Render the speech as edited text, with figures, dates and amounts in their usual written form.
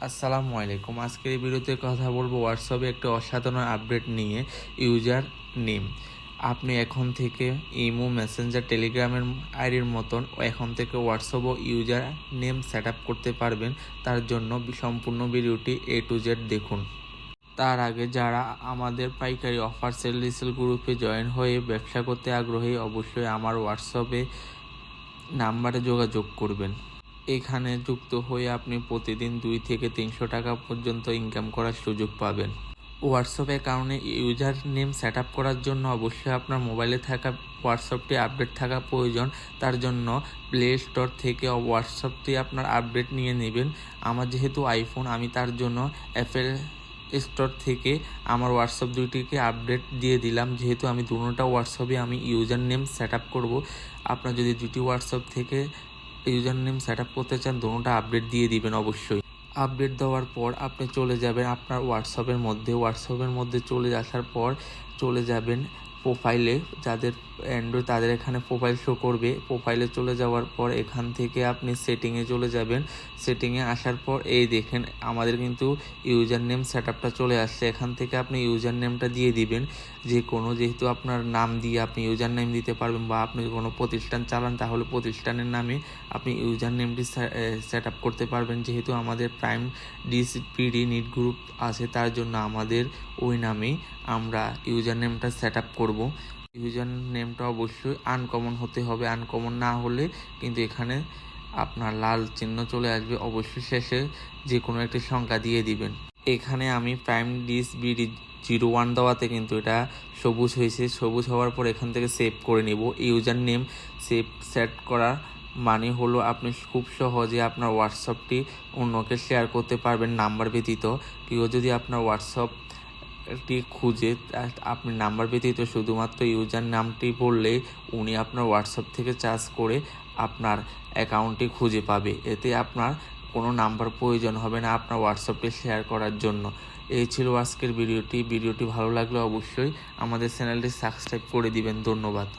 আসসালামু আলাইকুম। আজকের এই ভিডিওতে কথা বলবো হোয়াটসঅ্যাপে একটা অসাধারণ আপডেট নিয়ে। ইউজার নেম আপনি এখন থেকে ইমো, মেসেঞ্জার, টেলিগ্রামের আইডির মতন এখন থেকে হোয়াটসঅ্যাপও ইউজার নেম সেট আপ করতে পারবেন। তার জন্য সম্পূর্ণ ভিডিওটি A to Z দেখুন। তার আগে যারা আমাদের পাইকারি অফার সেল রিসেল গ্রুপে জয়েন হয়ে ব্যবসা করতে আগ্রহী, অবশ্যই আমার হোয়াটসঅ্যাপে নাম্বারে যোগাযোগ করবেন। এখানে যুক্ত হয়ে আপনি প্রতিদিন 2 থেকে 300 টাকা পর্যন্ত ইনকাম করার সুযোগ পাবেন। হোয়াটসঅ্যাপ অ্যাকাউন্টে ইউজার নেম সেট আপ করার জন্য অবশ্যই আপনার মোবাইলে থাকা হোয়াটসঅ্যাপটি আপডেট থাকা প্রয়োজন। তার জন্য প্লে স্টোর থেকে হোয়াটসঅ্যাপটি আপনার আপডেট নিয়ে নেবেন। আমার যেহেতু আইফোন, আমি তার জন্য অ্যাপেল স্টোর থেকে আমার হোয়াটসঅ্যাপ দুইটিকে আপডেট দিয়ে দিলাম। যেহেতু আমি দুটোটা হোয়াটসঅ্যাপে আমি ইউজার নেম সেট আপ করবো। আপনার যদি দুটি হোয়াটসঅ্যাপ থেকে ইউজার নেম সেট আপ করতে চান, দুটোটা আপডেট দিয়ে দিবেন অবশ্যই। আপডেট দেওয়ার পর আপনি চলে যাবেন আপনার হোয়াটসঅ্যাপের মধ্যে চলে আসার পর চলে যাবেন প্রোফাইলে। যাদের অ্যান্ড্রয়েড তাদের এখানে প্রোফাইল শো করবে। প্রোফাইলে চলে যাওয়ার পর এখান থেকে আপনি সেটিংয়ে চলে যাবেন। সেটিংয়ে আসার পর এই দেখেন আমাদের কিন্তু ইউজার নেম সেট আপটা চলে আসছে। এখান থেকে আপনি ইউজার নেমটা দিয়ে দিবেন যেহেতু আপনার নাম দিয়ে আপনি ইউজার নেম দিতে পারবেন, বা আপনি কোনো প্রতিষ্ঠান চালান তাহলে প্রতিষ্ঠানের নামে আপনি ইউজার নেমটি সেট আপ করতে পারবেন। যেহেতু আমাদের প্রাইম ডিসপিডি নিট গ্রুপ আছে, তার জন্য আমাদের ওই নামেই আমরা ইউজার নেমটা সেট আপ করবো। ইউজার নেমটা অবশ্যই আনকমন হতে হবে। আনকমন না হলে কিন্তু এখানে আপনার লাল চিহ্ন চলে আসবে। অবশ্যই শেষে যে কোনো একটি সংখ্যা দিয়ে দিবেন। এখানে আমি প্রাইম ডিসবিডি 01 দেওয়াতে কিন্তু এটা সবুজ হয়েছে। সবুজ হওয়ার পর এখান থেকে সেভ করে নিব। ইউজার নেম সেট করা মানে হলো আপনি খুব সহজে আপনার হোয়াটসঅ্যাপটি অন্যকে শেয়ার করতে পারবেন নাম্বার ব্যতীত। কেউ যদি আপনার হোয়াটসঅ্যাপটি খুঁজে আপনি নাম্বার ব্যতীত শুধুমাত্র ইউজার নামটি বললেই উনি আপনার হোয়াটসঅ্যাপ থেকে সার্চ করে আপনার অ্যাকাউন্টটি খুঁজে পাবে। এতে আপনার কোনো নাম্বার প্রয়োজন হবে না আপনার হোয়াটসঅ্যাপে শেয়ার করার জন্য। এই ছিল আজকের ভিডিওটি ভালো লাগলে অবশ্যই আমাদের চ্যানেলটি সাবস্ক্রাইব করে দিবেন। ধন্যবাদ।